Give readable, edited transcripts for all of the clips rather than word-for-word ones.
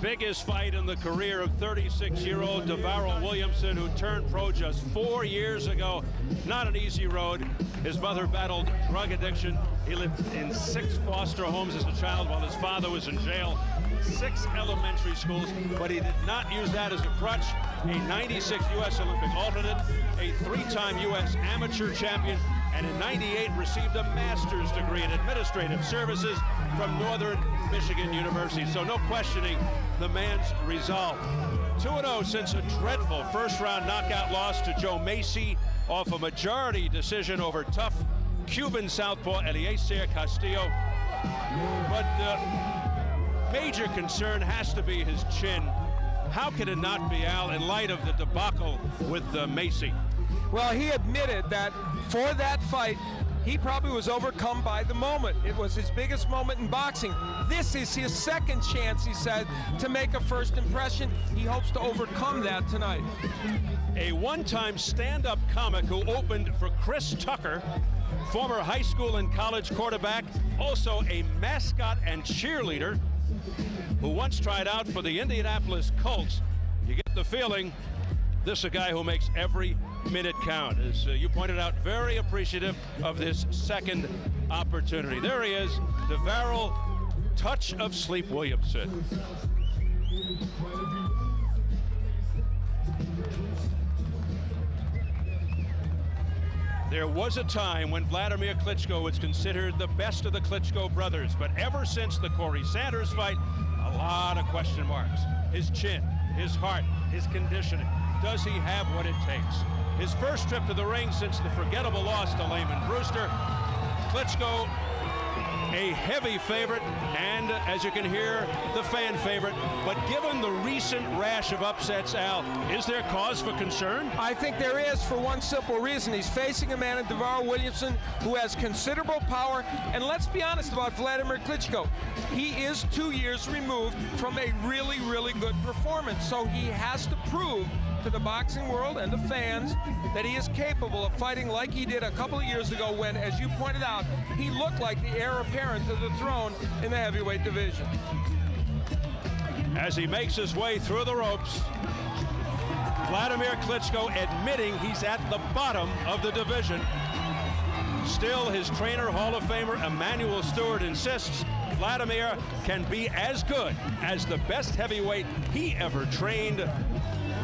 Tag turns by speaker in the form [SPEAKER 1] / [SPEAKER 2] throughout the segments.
[SPEAKER 1] Biggest fight in the career of 36-year-old Davaryl Williamson, who turned pro just 4 years ago. Not an easy road. His mother battled drug addiction. He lived in 6 foster homes as a child while his father was in jail. 6 elementary schools, but he did not use that as a crutch. A 96 U.S. Olympic alternate, a 3-time U.S. amateur champion, and in '98 received a master's degree in administrative services from Northern Michigan University. So no questioning the man's resolve. 2-0 since a dreadful first-round knockout loss to Joe Macy off a majority decision over tough Cuban southpaw Eliezer Castillo. But major concern has to be his chin. How could it not be, Al, in light of the debacle with Macy?
[SPEAKER 2] Well, he admitted that for that fight, he probably was overcome by the moment. It was his biggest moment in boxing. This is his second chance, he said, to make a first impression. He hopes to overcome that tonight.
[SPEAKER 1] A one-time stand-up comic who opened for Chris Tucker, former high school and college quarterback, also a mascot and cheerleader, who once tried out for the Indianapolis Colts. You get the feeling this is a guy who makes every minute count. As you pointed out, very appreciative of this second opportunity. There he is, Davaryl Touch of Sleep Williamson. There was a time when Wladimir Klitchko was considered the best of the Klitschko brothers, but ever since the Corey Sanders fight, a lot of question marks. His chin, his heart, his conditioning. Does he have what it takes? His first trip to the ring since the forgettable loss to Lehman Brewster. Klitschko, a heavy favorite, and as you can hear, the fan favorite. But given the recent rash of upsets, Al, is there cause for concern?
[SPEAKER 2] I think there is, for one simple reason. He's facing a man in Davaryl Williamson who has considerable power. And let's be honest about Wladimir Klitchko. He is 2 years removed from a really, really good performance. So he has to prove to the boxing world and the fans that he is capable of fighting like he did a couple of years ago when, as you pointed out, he looked like the heir apparent to the throne in the heavyweight division.
[SPEAKER 1] As he makes his way through the ropes, Wladimir Klitchko admitting he's at the bottom of the division. Still, his trainer, Hall of Famer Emanuel Stewart, insists Wladimir can be as good as the best heavyweight he ever trained,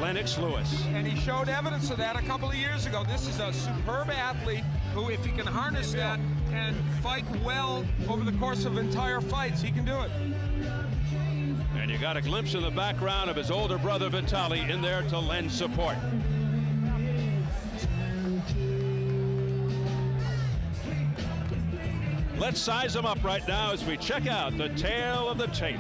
[SPEAKER 1] Lennox Lewis.
[SPEAKER 2] And he showed evidence of that a couple of years ago. This is a superb athlete who, if he can harness that and fight well over the course of entire fights, he can do it.
[SPEAKER 1] And you got a glimpse in the background of his older brother Vitaly in there to lend support. Let's size him up right now as we check out the tale of the tape.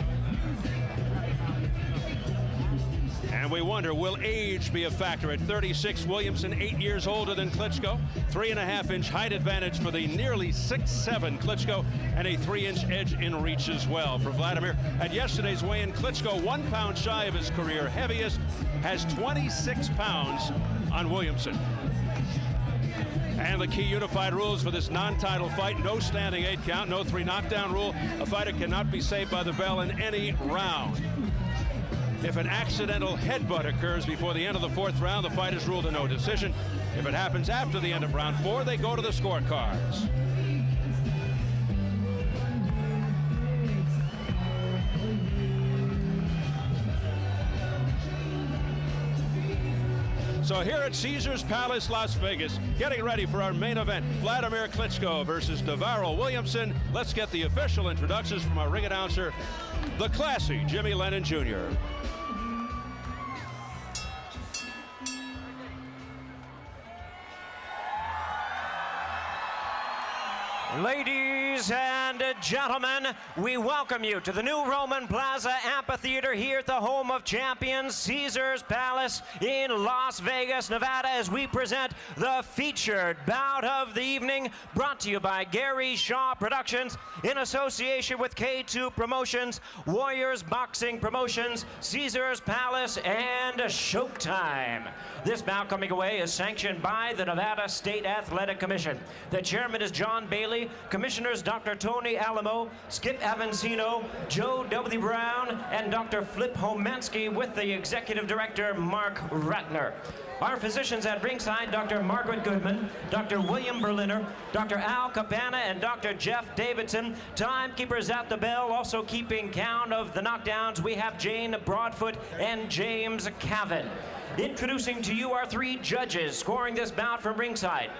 [SPEAKER 1] And we wonder, will age be a factor? At 36, Williamson 8 years older than Klitschko. 3.5-inch height advantage for the nearly 6'7" Klitschko, and a 3-inch edge in reach as well for Wladimir. At yesterday's weigh-in, Klitschko 1 pound shy of his career heaviest, has 26 pounds on Williamson. And the key unified rules for this non-title fight: no standing 8 count, no 3 knockdown rule. A fighter cannot be saved by the bell in any round. If an accidental headbutt occurs before the end of the 4th round, the fight is ruled a no decision. If it happens after the end of round 4, they go to the scorecards. So here at Caesars Palace, Las Vegas, getting ready for our main event, Wladimir Klitchko versus Davaryl Williamson. Let's get the official introductions from our ring announcer, the classy Jimmy Lennon Jr.
[SPEAKER 3] Ladies and gentlemen, we welcome you to the new Roman Plaza Amphitheater here at the home of champions, Caesars Palace in Las Vegas, Nevada, as we present the featured bout of the evening, brought to you by Gary Shaw Productions in association with K2 Promotions, Warriors Boxing Promotions, Caesars Palace, and Showtime. This bout coming away is sanctioned by the Nevada State Athletic Commission. The chairman is John Bailey. Kelly, Commissioners Dr. Tony Alamo, Skip Avancino, Joe W. Brown, and Dr. Flip Homensky, with the Executive Director, Mark Ratner. Our physicians at ringside, Dr. Margaret Goodman, Dr. William Berliner, Dr. Al Cabana, and Dr. Jeff Davidson. Timekeepers at the bell, also keeping count of the knockdowns. We have Jane Broadfoot and James Cavan. Introducing to you our 3 judges scoring this bout from ringside.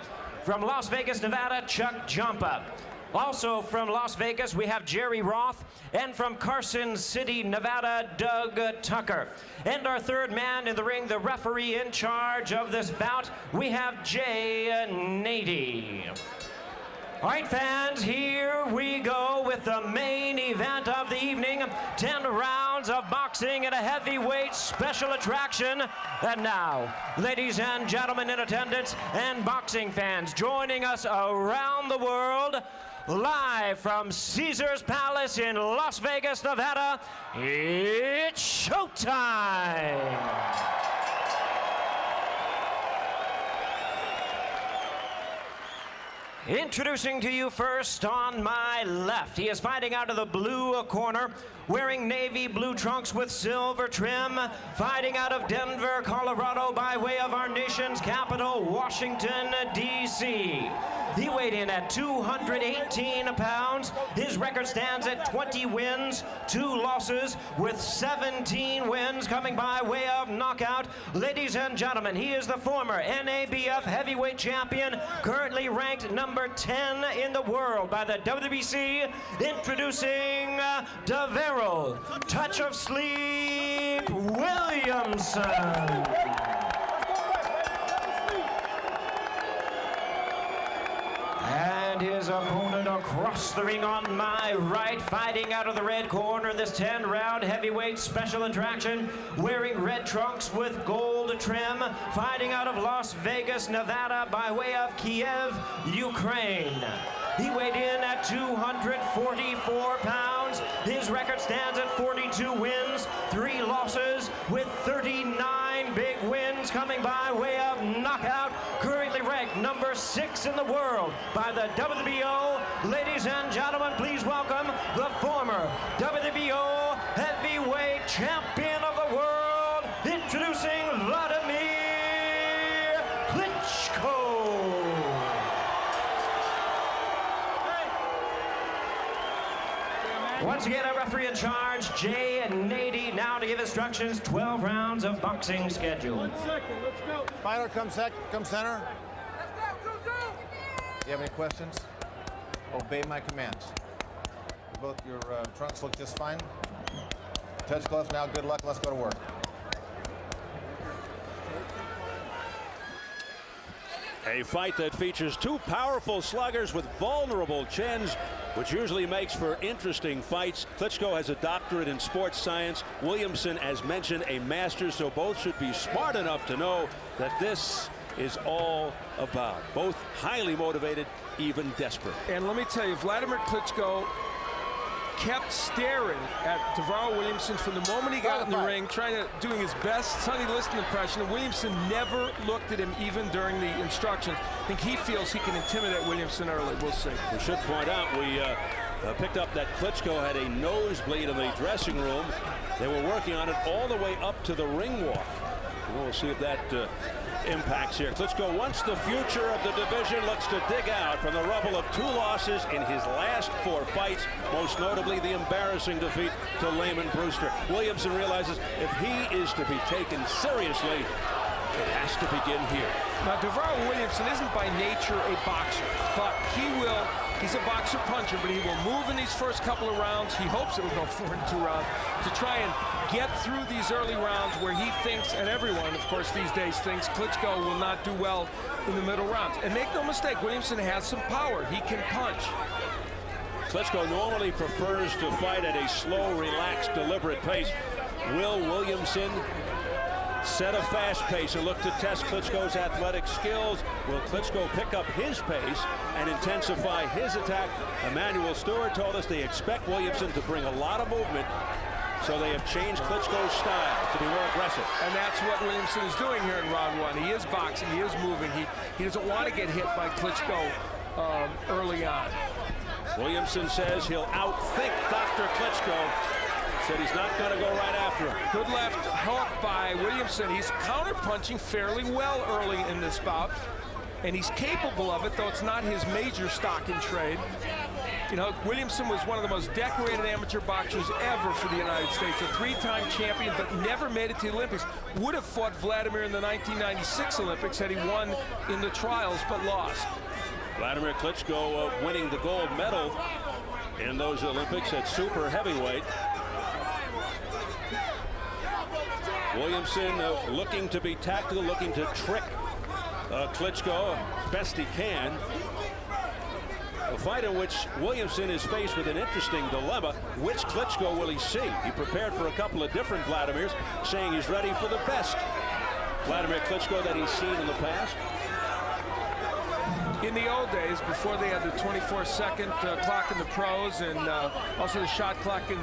[SPEAKER 3] From Las Vegas, Nevada, Chuck Jumpa. Also from Las Vegas, we have Jerry Roth, and from Carson City, Nevada, Doug Tucker. And our 3rd man in the ring, the referee in charge of this bout, we have Jay Nady. All right, fans, here we go with the main event of the evening. 10 rounds of boxing and a heavyweight special attraction. And now, ladies and gentlemen in attendance and boxing fans joining us around the world, live from Caesars Palace in Las Vegas, Nevada, it's showtime! Introducing to you first on my left, he is fighting out of the blue corner, wearing navy blue trunks with silver trim, fighting out of Denver, Colorado, by way of our nation's capital, Washington, D.C. He weighed in at 218 pounds. His record stands at 20 wins, 2 losses, with 17 wins coming by way of knockout. Ladies and gentlemen, he is the former NABF heavyweight champion, currently ranked number 10 in the world by the WBC. Introducing Davaryl Touch of Sleep Williamson. And his opponent across the ring on my right, fighting out of the red corner, this 10-round heavyweight special attraction, wearing red trunks with gold trim, fighting out of Las Vegas, Nevada, by way of Kiev, Ukraine. He weighed in at 244 pounds. His record stands at 42 wins, 3 losses, with 39 big wins coming by way of knockout. Currently ranked number 6 in the world by the WBO. Ladies and gentlemen, please welcome the former WBO heavyweight champion of the world, introducing Wladimir Klitchko. Once again, our referee in charge, Jay Nady, now to give instructions. 12 rounds of boxing schedule.
[SPEAKER 4] 1 second, let's go.
[SPEAKER 5] Fighter, come center. You have any questions? Obey my commands. Both your trunks look just fine. Touch gloves now, good luck, let's go to work.
[SPEAKER 1] A fight that features 2 powerful sluggers with vulnerable chins, which usually makes for interesting fights. Klitschko has a doctorate in sports science. Williamson, as mentioned, a master, so both should be smart enough to know that this is all about. Both highly motivated, even desperate.
[SPEAKER 2] And let me tell you, Wladimir Klitschko kept staring at Davaryl Williamson from the moment he got in the ring, doing his best Sonny Liston impression, and Williamson never looked at him even during the instructions. I think he feels he can intimidate Williamson early. We'll see.
[SPEAKER 1] We should point out, we picked up that Klitschko had a nosebleed in the dressing room. They were working on it all the way up to the ring walk. We'll see if that impacts here. Klitschko, once the future of the division, looks to dig out from the rubble of 2 losses in his last 4 fights, most notably the embarrassing defeat to Layman Brewster. Williamson realizes if he is to be taken seriously, it has to begin here.
[SPEAKER 2] Now, Davaryl Williamson isn't by nature a boxer, but he's a boxer puncher, but he will move in these first couple of rounds. He hopes it will go 4 in 2 rounds to try and get through these early rounds where he thinks, and everyone, of course, these days thinks Klitschko will not do well in the middle rounds. And make no mistake, Williamson has some power. He can punch.
[SPEAKER 1] Klitschko normally prefers to fight at a slow, relaxed, deliberate pace. Will Williamson set a fast pace and look to test Klitschko's athletic skills? Will Klitschko pick up his pace and intensify his attack? Emmanuel Stewart told us they expect Williamson to bring a lot of movement, so they have changed Klitschko's style to be more aggressive.
[SPEAKER 2] And that's what Williamson is doing here in round 1. He is boxing, he is moving. He doesn't want to get hit by Klitschko early on.
[SPEAKER 1] Williamson says he'll outthink Dr. Klitschko. Said he's not going to go right after him.
[SPEAKER 2] Good left hook by Williamson. He's counterpunching fairly well early in this bout, and he's capable of it, though it's not his major stock in trade. You know, Williamson was one of the most decorated amateur boxers ever for the United States, a three-time champion, but never made it to the Olympics. Would have fought Wladimir in the 1996 Olympics had he won in the trials, but lost.
[SPEAKER 1] Wladimir Klitschko winning the gold medal in those Olympics at super heavyweight. Williamson looking to be tactical, looking to trick Klitschko best he can. A fight in which Williamson is faced with an interesting dilemma. Which Klitschko will he see? He prepared for a couple of different Vladimirs, saying he's ready for the best Wladimir Klitschko that he's seen in the past.
[SPEAKER 2] In the old days, before they had the 24-second clock in the pros and also the shot clock in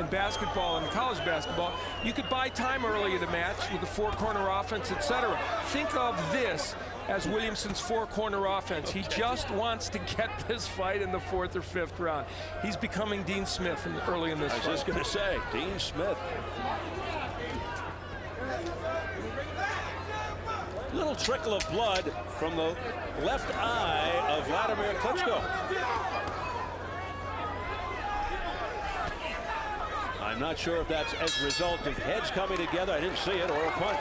[SPEAKER 2] basketball and college basketball, you could buy time early in the match with the four-corner offense, etc. Think of this as Williamson's four-corner offense. He just wants to get this fight in the 4th or 5th round. He's becoming Dean Smith early in this fight.
[SPEAKER 1] I was just going to say, Dean Smith. Little trickle of blood from the left eye of Wladimir Klitschko. I'm not sure if that's as a result of heads coming together, I didn't see it, or a punch.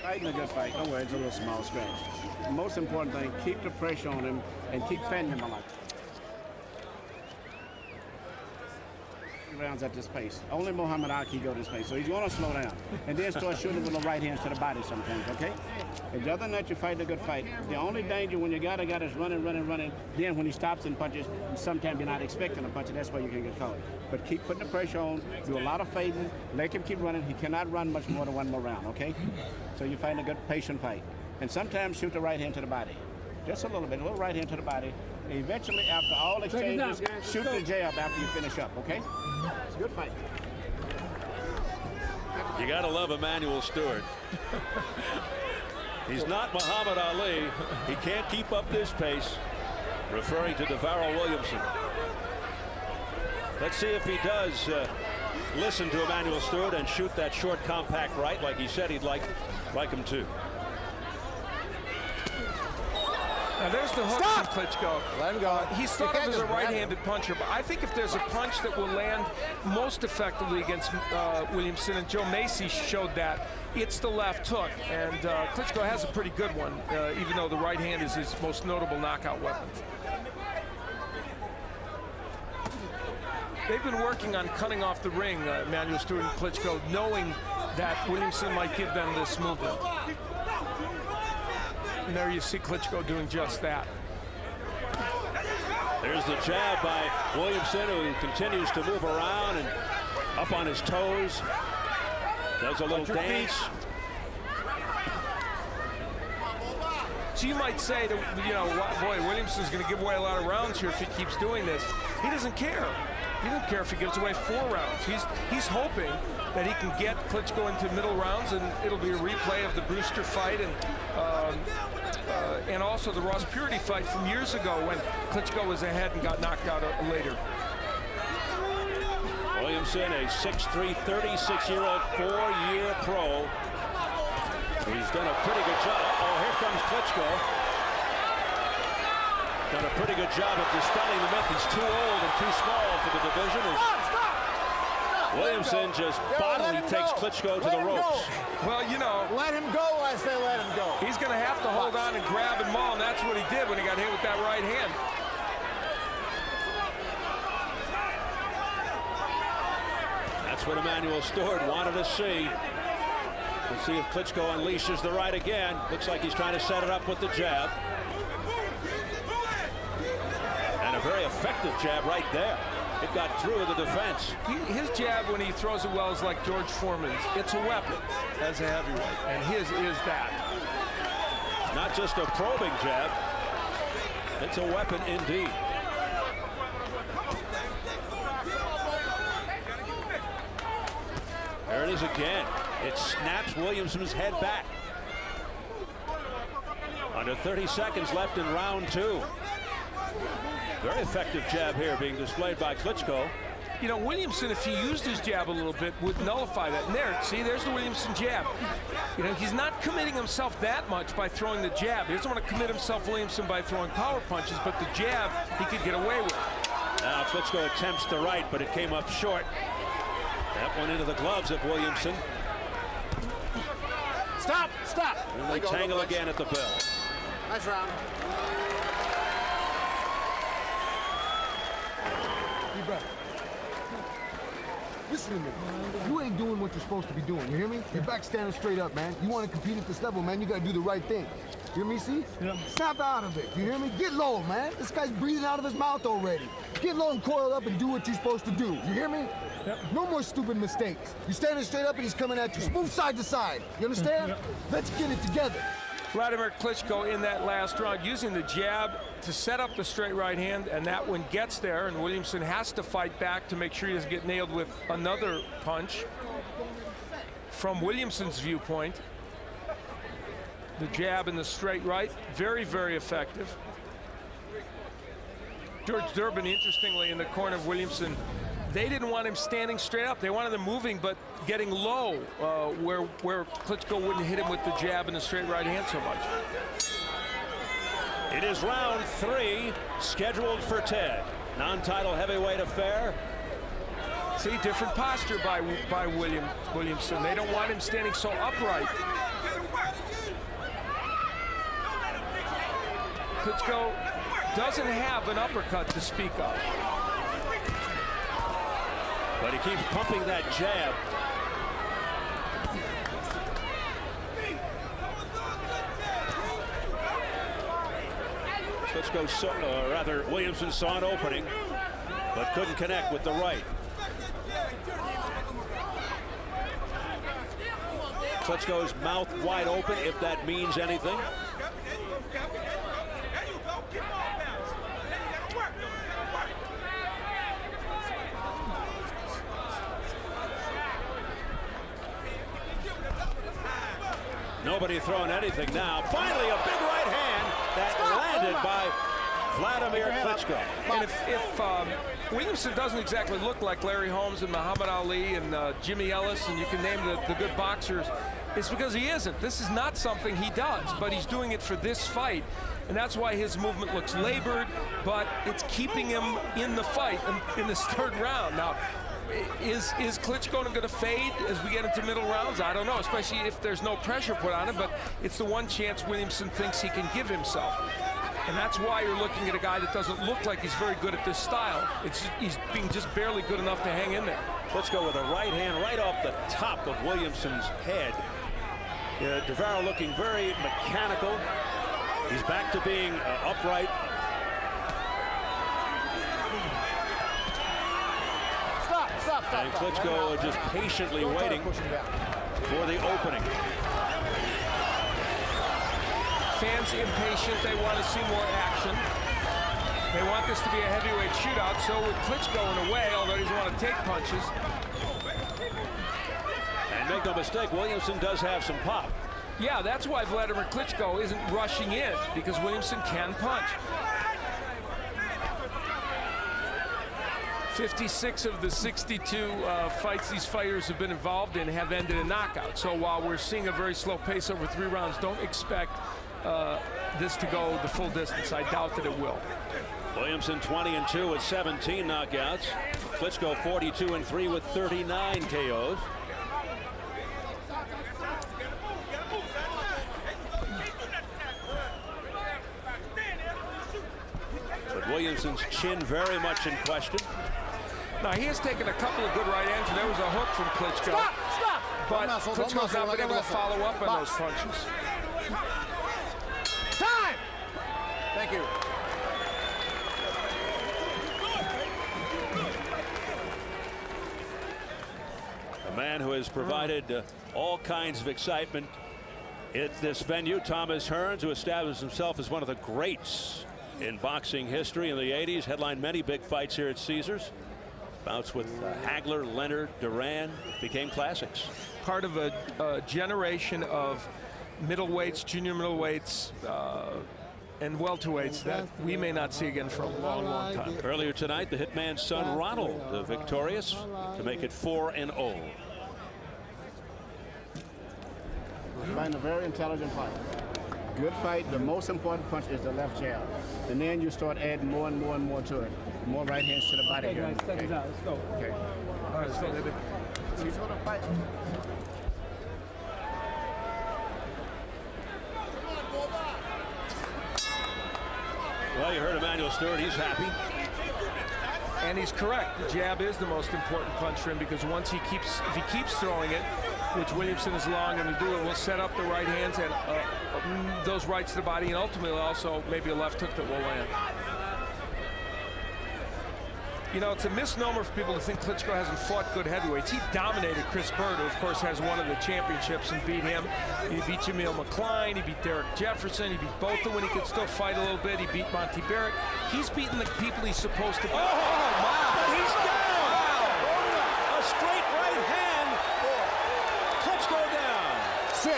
[SPEAKER 4] Fighting a good fight. Don't worry, it's a little small scratch. The most important thing, keep the pressure on him and keep fending him a lot. Rounds at this pace. Only Muhammad Ali can go this pace, so he's going to slow down and then start shooting with the right hands to the body sometimes. Okay. And other than that, you fight a good fight. The only danger when you got a guy that's running. Then when he stops and punches, sometimes you're not expecting a punch, and that's where you can get caught. But keep putting the pressure on. Do a lot of fading. Let him keep running. He cannot run much more than one more round. Okay. So you find a good patient fight, and sometimes shoot the right hand to the body, just a little right hand to the body. Eventually, after all exchanges, shoot the jab after you finish up, okay? It's a good fight.
[SPEAKER 1] You got to love Emanuel Stewart. He's not Muhammad Ali. He can't keep up this pace, referring to Davaryl Williamson. Let's see if he does listen to Emanuel Stewart and shoot that short, compact right like he said he'd like him to.
[SPEAKER 2] Now there's the hook from Klitschko.
[SPEAKER 5] Let him go.
[SPEAKER 2] He's thought of as a right-handed puncher, but I think if there's a punch that will land most effectively against Williamson, and Joe Macy showed that, it's the left hook. And Klitschko has a pretty good one, even though the right hand is his most notable knockout weapon. They've been working on cutting off the ring, Emanuel Stewart and Klitschko, knowing that Williamson might give them this movement. And there you see Klitschko doing just that.
[SPEAKER 1] There's the jab by Williamson, who continues to move around and up on his toes. Does a little dance.
[SPEAKER 2] So you might say that, you know, boy, Williamson's going to give away a lot of rounds here if he keeps doing this. He doesn't care. He doesn't care if he gives away 4 rounds. He's hoping that he can get Klitschko into middle rounds, and it'll be a replay of the Brewster fight and also the Ross Purity fight from years ago when Klitschko was ahead and got knocked out later.
[SPEAKER 1] Williamson, a 6'3", 36-year-old, 4-year pro. He's done a pretty good job. Oh, here comes Klitschko. Done a pretty good job of dispelling the myth. He's too old and too small for the division. Williamson just bodily takes Klitschko to the ropes.
[SPEAKER 2] Well, you know,
[SPEAKER 5] Let him go, I say let him go.
[SPEAKER 2] he's going to have to hold on and grab and maul, and that's what he did when he got hit with that right hand.
[SPEAKER 1] That's what Emanuel Stewart wanted to see. Let's see if Klitschko unleashes the right again. Looks like he's trying to set it up with the jab. And a very effective jab right there. It got through the defense.
[SPEAKER 2] His jab, when he throws it well, is like George Foreman's. It's a weapon as a heavyweight, and his is that.
[SPEAKER 1] Not just a probing jab. It's a weapon indeed. There it is again. It snaps Williamson's head back. Under 30 seconds left in round 2. Very effective jab here being displayed by Klitschko.
[SPEAKER 2] You know, Williamson, if he used his jab a little bit, would nullify that. And there, see, there's the Williamson jab. You know, he's not committing himself that much by throwing the jab. He doesn't want to commit himself, Williamson, by throwing power punches, but the jab he could get away with.
[SPEAKER 1] Now Klitschko attempts the right, but it came up short. That went into the gloves of Williamson.
[SPEAKER 5] Stop! Stop!
[SPEAKER 1] And they tangle again at the bell.
[SPEAKER 5] Nice round.
[SPEAKER 6] Listen to me. You ain't doing what you're supposed to be doing. You hear me? Your back standing straight up, man. You want to compete at this level, man. You got to do the right thing. You hear me, see? Yeah. Snap out of it. You hear me? Get low, man. This guy's breathing out of his mouth already. Get low and coil up and do what you're supposed to do. You hear me? Yep. No more stupid mistakes. You're standing straight up and he's coming at you. Smooth side to side. You understand? Yep. Let's get it together.
[SPEAKER 2] Wladimir Klitschko in that last round using the jab to set up the straight right hand, and that one gets there, and Williamson has to fight back to make sure he doesn't get nailed with another punch. From Williamson's viewpoint, the jab and the straight right, very, very effective. George Durbin, interestingly, in the corner of Williamson, they didn't want him standing straight up. They wanted him moving, but getting low, where Klitschko wouldn't hit him with the jab and the straight right hand so much.
[SPEAKER 1] It is round 3, scheduled for Ted. Non-title heavyweight affair.
[SPEAKER 2] See, different posture by Williamson. They don't want him standing so upright. Klitschko doesn't have an uppercut to speak of.
[SPEAKER 1] But he keeps pumping that jab. Klitschko, Williamson saw an opening, but couldn't connect with the right. Klitschko's mouth wide open, if that means anything. Nobody throwing anything now. Finally, a big right hand that landed by Wladimir Klitschko.
[SPEAKER 2] And if Williamson doesn't exactly look like Larry Holmes and Muhammad Ali and Jimmy Ellis, and you can name the good boxers, it's because he isn't. This is not something he does, but he's doing it for this fight. And that's why his movement looks labored, but it's keeping him in the fight in this third round. Now, is Klitschko going to fade as we get into middle rounds? I don't know, especially if there's no pressure put on him, but it's the one chance Williamson thinks he can give himself. And that's why you're looking at a guy that doesn't look like he's very good at this style. He's being just barely good enough to hang in there.
[SPEAKER 1] Klitschko with a right hand right off the top of Williamson's head. Davaryl looking very mechanical. He's back to being upright.
[SPEAKER 5] Stop.
[SPEAKER 1] And Klitschko just patiently waiting for the opening.
[SPEAKER 2] Fans impatient, they want to see more action. They want this to be a heavyweight shootout, so with Klitschko in a way, although he doesn't want to take punches.
[SPEAKER 1] And make no mistake, Williamson does have some pop.
[SPEAKER 2] Yeah, that's why Wladimir Klitschko isn't rushing in, because Williamson can punch. 56 of the 62 fights these fighters have been involved in have ended in knockout. So while we're seeing a very slow pace over 3 rounds, don't expect this to go the full distance. I doubt that it will.
[SPEAKER 1] Williamson 20-2 with 17 knockouts. Klitschko 42-3 with 39 KOs. But Williamson's chin very much in question.
[SPEAKER 2] Now, he has taken a couple of good right hands, and there was a hook from Klitschko.
[SPEAKER 5] Stop!
[SPEAKER 2] But Klitschko's not been able to follow up on those punches.
[SPEAKER 5] Time! Thank you.
[SPEAKER 1] A man who has provided all kinds of excitement at this venue, Thomas Hearns, who established himself as one of the greats in boxing history in the 80s, headlined many big fights here at Caesars. Bouts with Hagler, Leonard, Duran became classics.
[SPEAKER 2] Part of a generation of middleweights, junior middleweights, and welterweights that we may not see again for a long, long time.
[SPEAKER 1] Earlier tonight, the Hitman's son Ronald victorious to make it 4-0.
[SPEAKER 4] Find a very intelligent fight. Good fight. The most important punch is the left jab. And then you start adding more and more and more to it. More right hands to the body. Okay, guys, okay. Let's go. Okay. All right, let's go. He's going to fight.
[SPEAKER 1] Well, you heard Emmanuel Stewart. He's happy.
[SPEAKER 2] And he's correct. The jab is the most important punch for him because once if he keeps throwing it, which Williamson is allowing him to do, it will set up the right hands and those rights to the body, and ultimately also maybe a left hook that will land. You know, it's a misnomer for people to think Klitschko hasn't fought good heavyweights. He dominated Chris Bird, who of course has one of the championships, and beat him. He beat Jameel McCline, he beat Derek Jefferson, he beat Botha when he could still fight a little bit, he beat Monty Barrett. He's beaten the people he's supposed to beat.
[SPEAKER 1] Oh, wow! But he's down! Wow. A straight right hand. Klitschko down.
[SPEAKER 5] 6,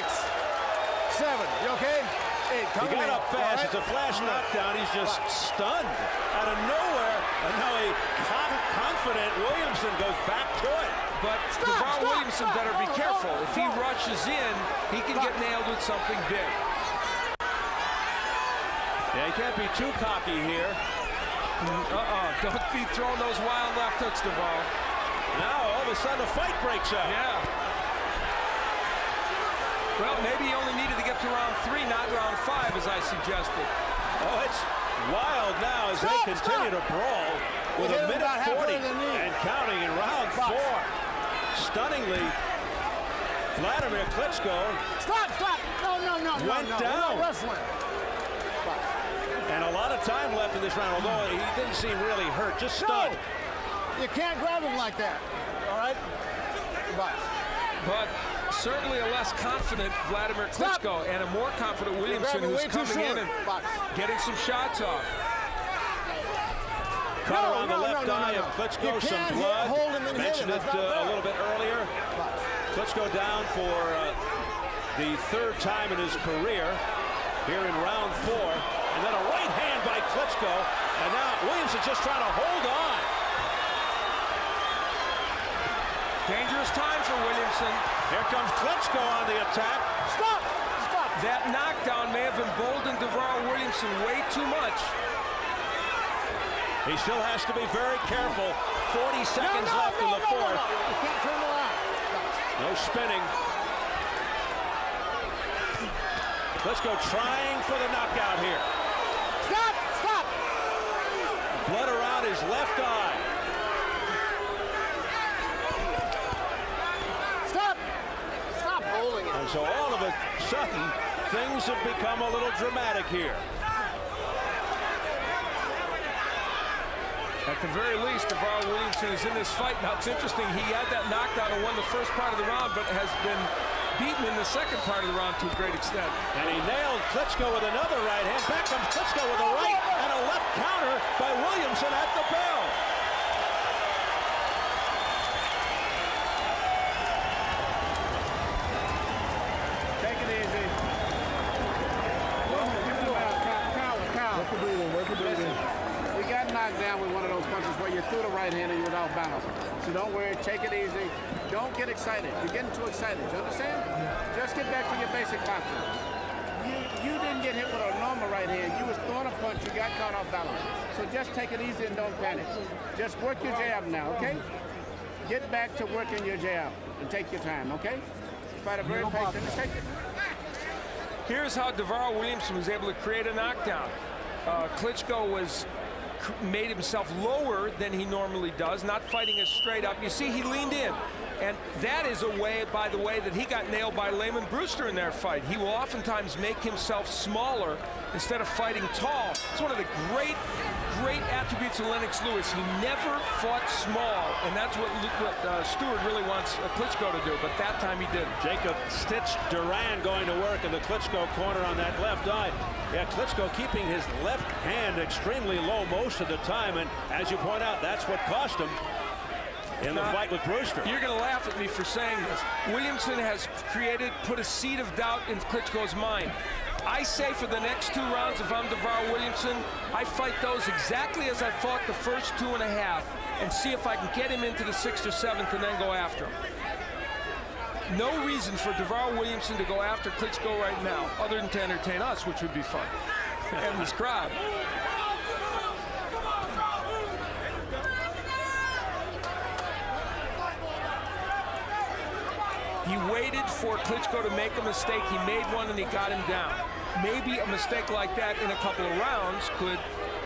[SPEAKER 5] 7. You okay? 8.
[SPEAKER 1] He got up fast. It's a flash knockdown. He's just stunned out of nowhere. And now a confident Williamson goes back to it.
[SPEAKER 2] But Davaryl Williamson better be careful. If he rushes in, he can get nailed with something big.
[SPEAKER 1] Yeah, he can't be too cocky here.
[SPEAKER 2] Don't be throwing those wild left hooks, Davaryl.
[SPEAKER 1] Now, all of a sudden, a fight breaks out.
[SPEAKER 2] Yeah. Well, maybe he only needed to get to round 3, not round 5, as I suggested.
[SPEAKER 1] Oh, it's wild now as they continue to brawl with a minute 40 and counting in round 4. Stunningly, Wladimir Klitchko went down. And a lot of time left in this round, although he didn't seem really hurt, just stunned.
[SPEAKER 5] You can't grab him like that, all right?
[SPEAKER 2] But certainly a less confident Wladimir Klitschko and a more confident Williamson, who's coming in and getting some shots off.
[SPEAKER 1] Cutter on the left eye of Klitschko, some blood. Mentioned it a little bit earlier. Klitschko down for the 3rd time in his career here in round 4. And then a right hand by Klitschko. And now Williamson just trying to hold on.
[SPEAKER 2] Dangerous time for Williamson.
[SPEAKER 1] Here comes Klitschko on the attack.
[SPEAKER 5] Stop!
[SPEAKER 2] That knockdown may have emboldened Davaryl Williamson way too much.
[SPEAKER 1] He still has to be very careful. 40 seconds left in the 4th.
[SPEAKER 5] You can't turn around.
[SPEAKER 1] No spinning. Klitschko trying for the knockout here.
[SPEAKER 5] Stop!
[SPEAKER 1] Blood around his left eye.
[SPEAKER 5] Stop holding it.
[SPEAKER 1] And so all of a sudden, things have become a little dramatic here.
[SPEAKER 2] At the very least, Davaryl Williamson is in this fight. Now, it's interesting, he had that knockdown and won the first part of the round, but has been beaten in the second part of the round to a great extent.
[SPEAKER 1] And he nailed Klitschko with another right hand. Back comes Klitschko with a right and a left counter by Williamson at the bell.
[SPEAKER 4] Take it easy. Work the breathing. We got knocked down with one of those punches where you threw the right hand and you was out balance. So don't worry, take it easy. Don't get excited. You're getting too excited. You understand? Just get back to your basic boxing. You didn't get hit with a normal right hand. You was throwing a punch. You got caught off balance. So just take it easy and don't panic. Just work your jab now, okay? Get back to working your jab and take your time, okay? Fight a very patient and take it.
[SPEAKER 2] Here's how Davaryl Williamson was able to create a knockdown. Klitschko made himself lower than he normally does, not fighting as straight up. You see, he leaned in. And that is a way, by the way, that he got nailed by Layman Brewster in their fight. He will oftentimes make himself smaller instead of fighting tall. It's one of the great attributes of Lennox Lewis. He never fought small, and that's what Stewart really wants Klitschko to do, but that time he didn't.
[SPEAKER 1] Jacob stitched Duran going to work in the Klitschko corner on that left eye. Yeah, Klitschko keeping his left hand extremely low most of the time, and as you point out, that's what cost him. in the fight with Brewster.
[SPEAKER 2] You're going to laugh at me for saying this. Williamson has put a seed of doubt in Klitschko's mind. I say for the next 2 rounds, if I'm Davaryl Williamson, I fight those exactly as I fought the first 2.5 and see if I can get him into the 6th or 7th and then go after him. No reason for Davaryl Williamson to go after Klitschko right now, other than to entertain us, which would be fun, and this crowd. He waited for Klitschko to make a mistake. He made one and he got him down. Maybe a mistake like that in a couple of rounds could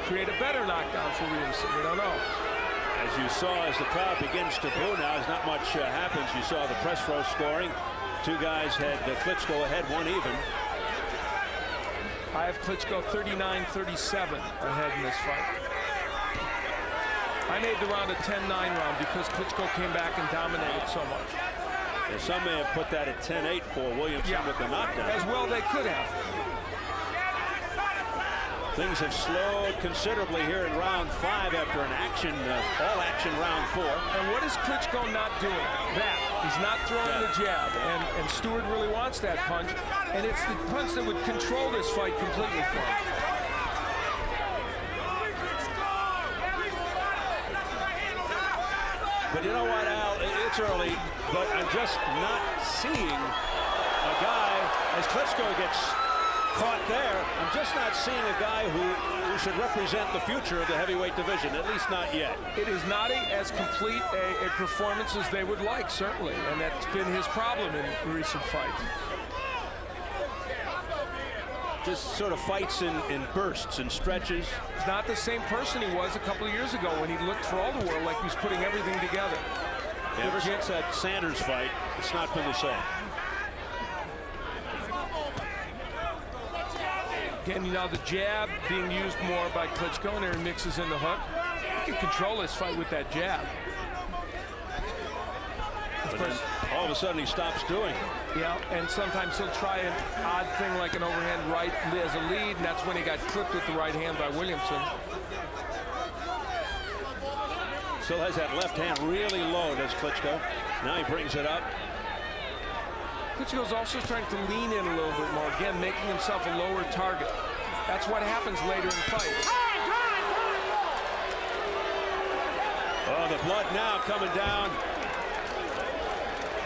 [SPEAKER 2] create a better knockdown for Williamson. We don't know.
[SPEAKER 1] As you saw, as the crowd begins to boo now, as not much happens, you saw the press row scoring. 2 guys had Klitschko ahead, 1 even.
[SPEAKER 2] I have Klitschko 39-37 ahead in this fight. I made the round a 10-9 round because Klitschko came back and dominated so much.
[SPEAKER 1] And some may have put that at 10-8 for Williamson with the knockdown.
[SPEAKER 2] As well they could have.
[SPEAKER 1] Things have slowed considerably here in round 5 after an all-action round 4.
[SPEAKER 2] And what is Klitschko not doing? That. He's not throwing the jab. And Stewart really wants that punch. And it's the punch that would control this fight completely for him.
[SPEAKER 1] But you know what, Al? It's early, but I'm just not seeing a guy, as Klitschko gets caught there, I'm just not seeing a guy who should represent the future of the heavyweight division, at least not yet.
[SPEAKER 2] It is not as complete a performance as they would like, certainly, and that's been his problem in recent fights.
[SPEAKER 1] Just sort of fights in bursts and stretches.
[SPEAKER 2] He's not the same person he was a couple of years ago when he looked for all the world like he was putting everything together.
[SPEAKER 1] Ever since that Sanders fight, it's not been the same.
[SPEAKER 2] Again, you know, the jab being used more by Klitschko, and he mixes in the hook. He can control this fight with that jab.
[SPEAKER 1] But then all of a sudden he stops doing it.
[SPEAKER 2] Yeah, and sometimes he'll try an odd thing like an overhand right as a lead, and that's when he got clipped with the right hand by Williamson.
[SPEAKER 1] Still has that left hand really low, does Klitschko. Now he brings it up.
[SPEAKER 2] Klitschko's also trying to lean in a little bit more, again, making himself a lower target. That's what happens later in fights.
[SPEAKER 1] Oh, the blood now coming down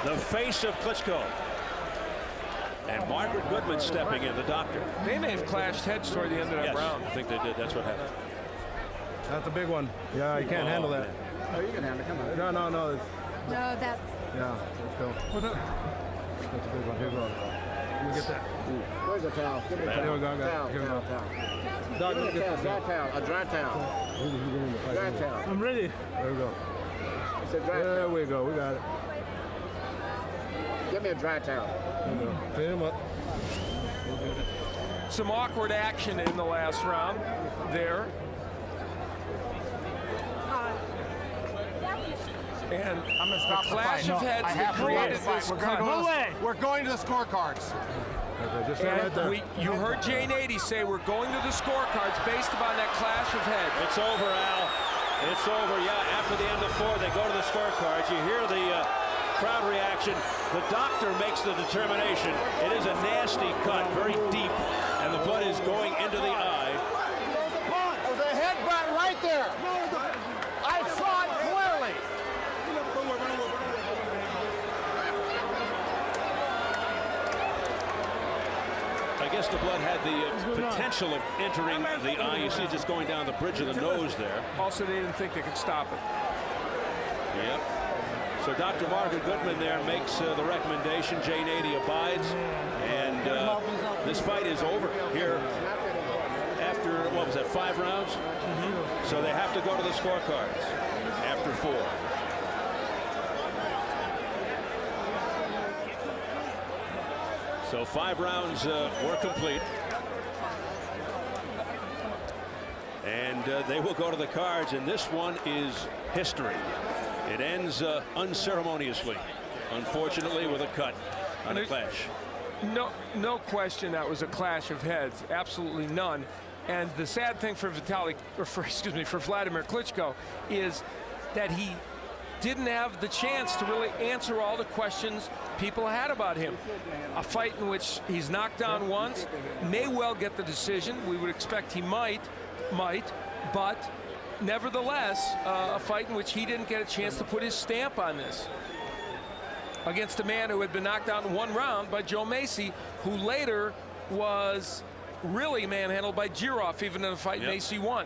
[SPEAKER 1] the face of Klitschko. And Margaret Goodman stepping in, the doctor.
[SPEAKER 2] They may have clashed heads toward the end of that round.
[SPEAKER 1] I think they did. That's what happened.
[SPEAKER 5] That's a big one. Yeah, you can't handle that.
[SPEAKER 4] Oh, you can handle it. Come on.
[SPEAKER 5] No.
[SPEAKER 7] No, that's...
[SPEAKER 5] Yeah, let's go. That's a big one. Here we go. Let me get that.
[SPEAKER 4] Where's the towel? Give me the towel.
[SPEAKER 5] Here we go.
[SPEAKER 4] Towel.
[SPEAKER 5] Here we go.
[SPEAKER 4] Give me the towel. Dry towel. A dry towel. Dry towel.
[SPEAKER 5] I'm ready. There we go.
[SPEAKER 4] It's a dry
[SPEAKER 5] There
[SPEAKER 4] towel.
[SPEAKER 5] we go. We got it.
[SPEAKER 4] Give me a dry towel.
[SPEAKER 5] There we go. Clean him up.
[SPEAKER 2] Some awkward action in the last round there. And
[SPEAKER 8] I'm going to stop
[SPEAKER 2] the
[SPEAKER 8] the
[SPEAKER 2] clash
[SPEAKER 8] fight.
[SPEAKER 2] of heads that created this cut.
[SPEAKER 8] We're going to the scorecards.
[SPEAKER 5] Okay, just stay right there.
[SPEAKER 2] You heard Jane 80 say we're going to the scorecards based upon that clash of heads.
[SPEAKER 1] It's over, Al. It's over. Yeah, after the end of 4, they go to the scorecards. You hear the crowd reaction. The doctor makes the determination. It is a nasty cut, very deep, and the blood is going into the eye.
[SPEAKER 8] There's a headbutt right there. I saw it clearly.
[SPEAKER 1] I guess the blood had the potential of entering the eye. You see it just going down the bridge of the nose there.
[SPEAKER 2] Also, they didn't think they could stop it.
[SPEAKER 1] Yep. So Dr. Margaret Goodman there makes the recommendation. Jane 80 abides. And this fight is over here after, what was that, 5 rounds? So they have to go to the scorecards after 4. So 5 rounds were complete. And they will go to the cards, and this one is history. It ends unceremoniously, unfortunately, with a cut on a clash.
[SPEAKER 2] No question that was a clash of heads, absolutely none. And the sad thing for Vladimir Klitschko is that he didn't have the chance to really answer all the questions people had about him. A fight in which he's knocked down once, may well get the decision. We would expect he might, but nevertheless, a fight in which he didn't get a chance to put his stamp on this. Against a man who had been knocked out in 1 round by Joe Macy, who later was really manhandled by Giroff, even in a fight Macy won.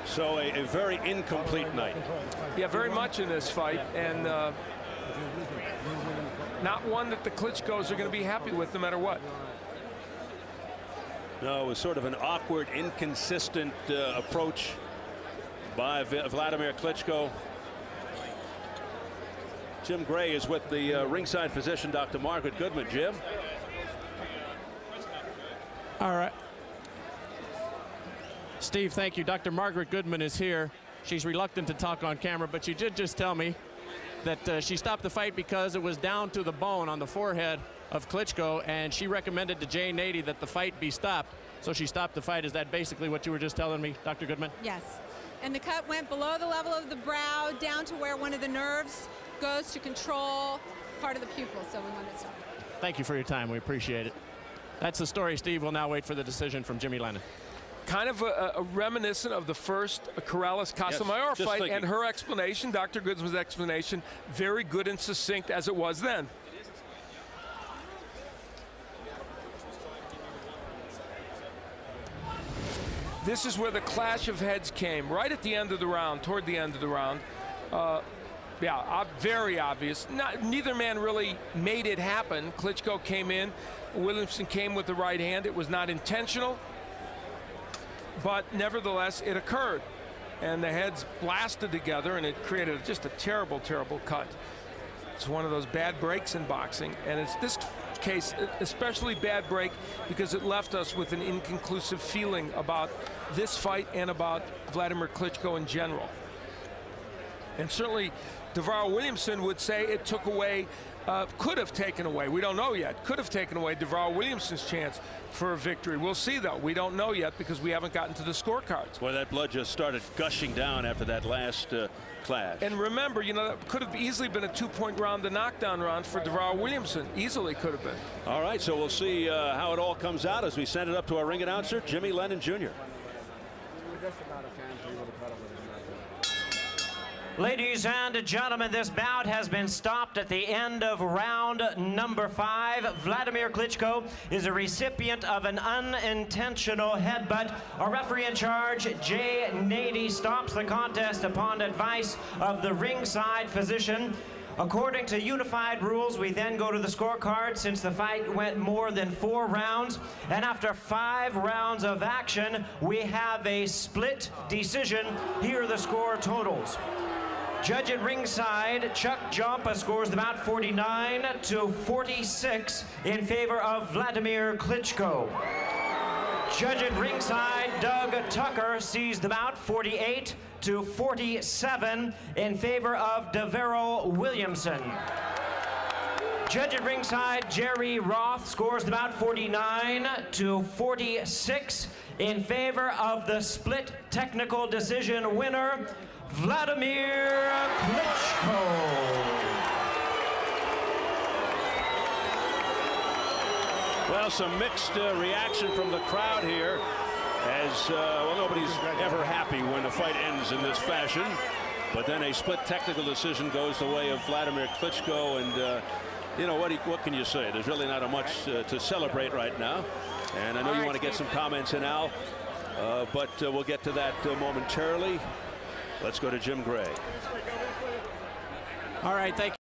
[SPEAKER 1] So a very incomplete night.
[SPEAKER 2] Yeah, very much in this fight, and not one that the Klitschkos are going to be happy with no matter what.
[SPEAKER 1] No, it was sort of an awkward, inconsistent approach by Wladimir Klitchko. Jim Gray is with the ringside physician, Dr. Margaret Goodman. Jim?
[SPEAKER 7] All right. Steve, thank you. Dr. Margaret Goodman is here. She's reluctant to talk on camera, but she did just tell me that she stopped the fight because it was down to the bone on the forehead of Klitschko, and she recommended to Jay Nady that the fight be stopped. So she stopped the fight. Is that basically what you were just telling me, Dr. Goodman?
[SPEAKER 9] Yes. And the cut went below the level of the brow, down to where one of the nerves goes to control part of the pupil. So we wanted to stop.
[SPEAKER 7] Thank you for your time. We appreciate it. That's the story, Steve. We'll now wait for the decision from Jimmy Lennon.
[SPEAKER 2] Kind of a reminiscent of the first Corrales-Casamayor fight,
[SPEAKER 1] thinking.
[SPEAKER 2] and her explanation, Dr. Goodman's explanation, very good and succinct as it was then. This is where the clash of heads came, right at the end of the round, toward the end of the round. Very obvious. Neither man really made it happen. Klitschko came in, Williamson came with the right hand. It was not intentional, but nevertheless, it occurred. And the heads blasted together, and it created just a terrible, terrible cut. It's one of those bad breaks in boxing, and it's this case especially bad break because it left us with an inconclusive feeling about this fight and about Wladimir Klitschko in general. And certainly Davaryl Williamson would say it took away, could have taken away, we don't know yet, could have taken away Davaryl Williamson's chance for a victory. We'll see, though. We don't know yet because we haven't gotten to the scorecards.
[SPEAKER 1] Well, that blood just started gushing down after that last clash.
[SPEAKER 2] And remember, you know, that could have easily been a 2-point round, the knockdown round for Davaryl Williamson. Easily could have been.
[SPEAKER 1] All right, so we'll see how it all comes out as we send it up to our ring announcer, Jimmy Lennon Jr.
[SPEAKER 3] Ladies and gentlemen, this bout has been stopped at the end of round number 5. Wladimir Klitschko is a recipient of an unintentional headbutt. A referee in charge, Jay Nady, stops the contest upon advice of the ringside physician. According to unified rules, we then go to the scorecard since the fight went more than 4 rounds. And after 5 rounds of action, we have a split decision. Here are the score totals. Judge at ringside, Chuck Jompa scores the bout 49-46 in favor of Wladimir Klitschko. Judge at ringside, Doug Tucker sees the bout 48-47 in favor of Davaryl Williamson. Judge at ringside, Jerry Roth scores the bout 49-46 in favor of the split technical decision winner, Wladimir Klitschko.
[SPEAKER 1] Well, some mixed reaction from the crowd here as, well, nobody's ever happy when a fight ends in this fashion. But then a split technical decision goes the way of Wladimir Klitschko, and you know, what can you say? There's really not much to celebrate right now. And I know you want to get some comments in, Al, but we'll get to that momentarily. Let's go to Jim Gray.
[SPEAKER 7] All right, thank you.